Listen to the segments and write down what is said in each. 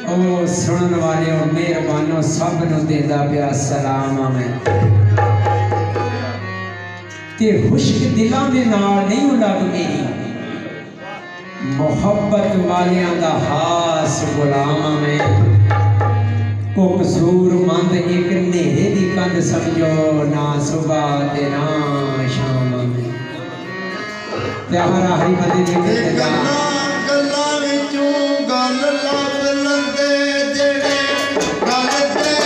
ओ सुनन वाले मेहरबानो सब नूं देंदा पिया सलाम मैं ते खुश्क दिलां दे नाल नहीं लग मेरी मोहब्बत वालियां दा खास गुलाम मैं को कसूर मंद एक नेरे दी कंध समझो ना सुबह ते ना शाम में प्यारा हरी मदीने के गल्ला विचों गल लभ लंदे जेड़े गल ते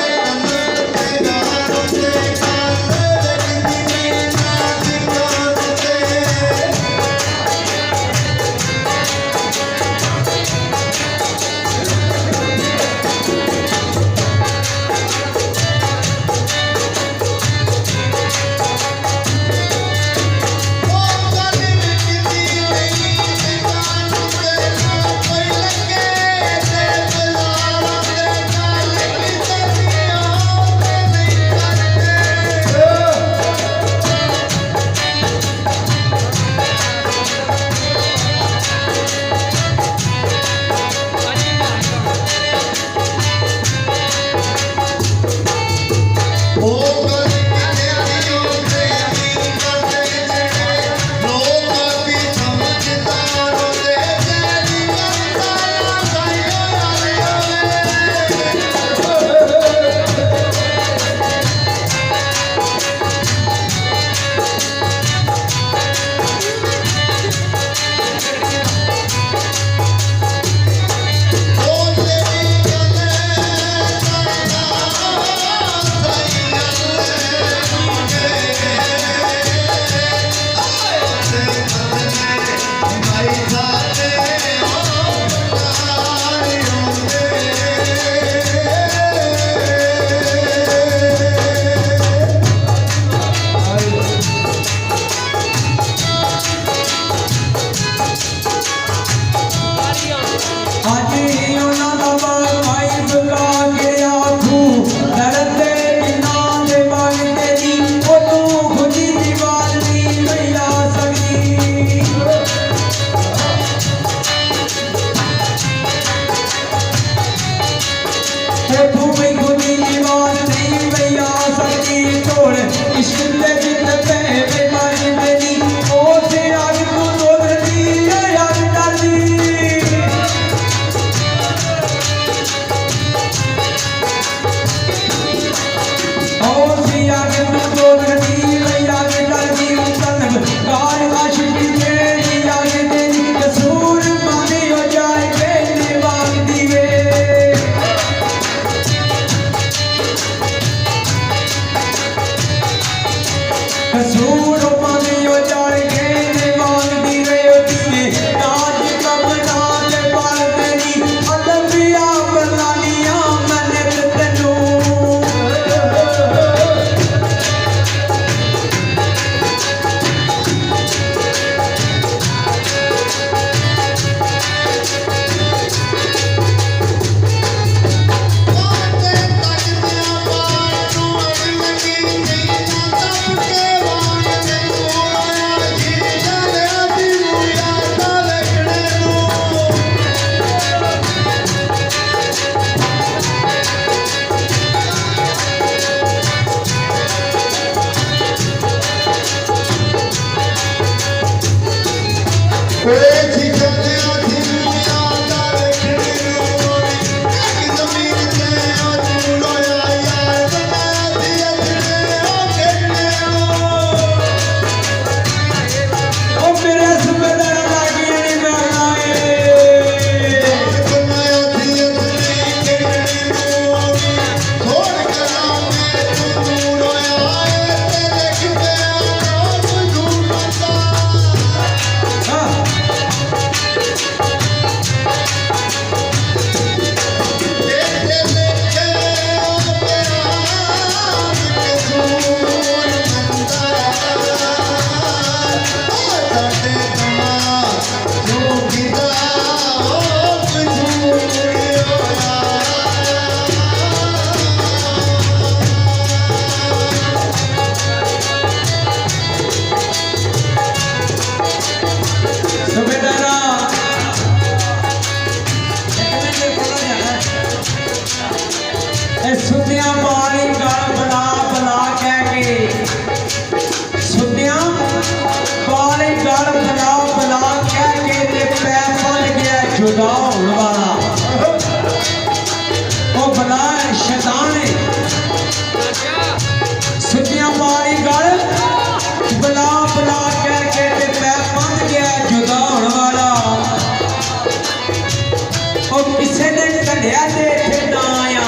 ਕਿਸੇ ਨੇ ਕੱਢਿਆ ਤੇ ਇੱਥੇ ਨਾ ਆਇਆ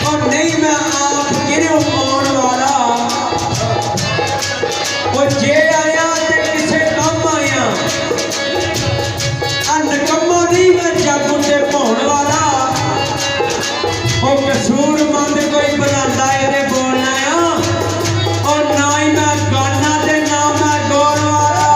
ਉਹ ਨਹੀਂ ਮੈਂ ਆਪ ਕਿਹਨੂੰ ਆਉਣ ਵਾਲਾ ਉਹ ਜੇ ਆਇਆ ਤੇ ਕਿਸੇ ਕੰਮ ਆਇਆ ਨਕੰਮਾ ਨਹੀਂ ਮੈਂ ਜੱਗ ਉੱਤੇ ਪਾਉਣ ਵਾਲਾ ਉਹ ਕਸੂਰਮੰਦ ਕੋਈ ਬਣਾਉਂਦਾ ਇਹਦੇ ਬੋਲਣਾ ਆ ਉਹ ਨਾ ਹੀ ਮੈਂ ਗਾਣਾ ਤੇ ਨਾ ਮੈਂ ਗਾਉਣ ਵਾਲਾ